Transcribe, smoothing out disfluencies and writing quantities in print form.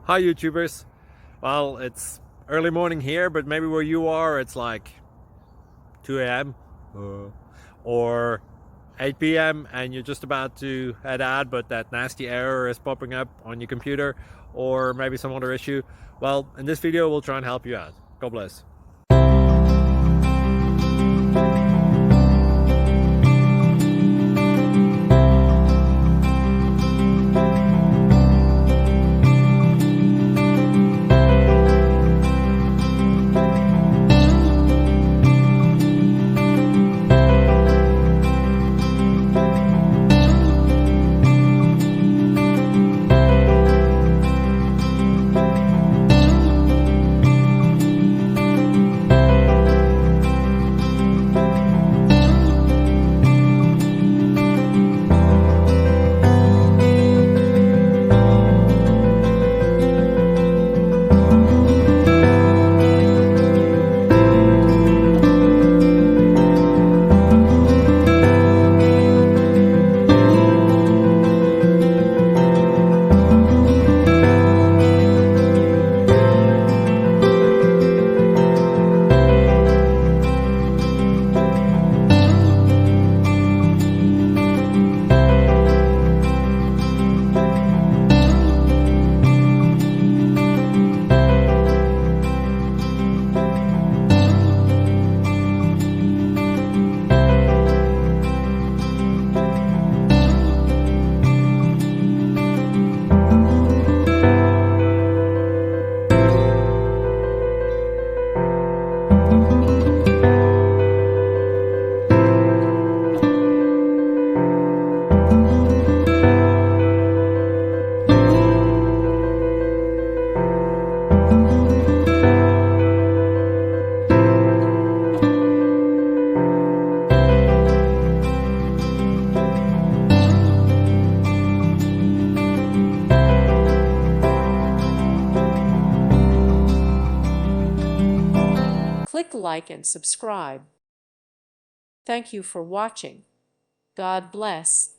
Hi YouTubers. Well, it's early morning here, but maybe where you are it's like 2 a.m. or 8 p.m. and you're just about to head out, but that nasty error is popping up on your computer, or maybe some other issue. Well, in this video we'll try and help you out. God bless. Click like and subscribe. Thank you for watching. God bless.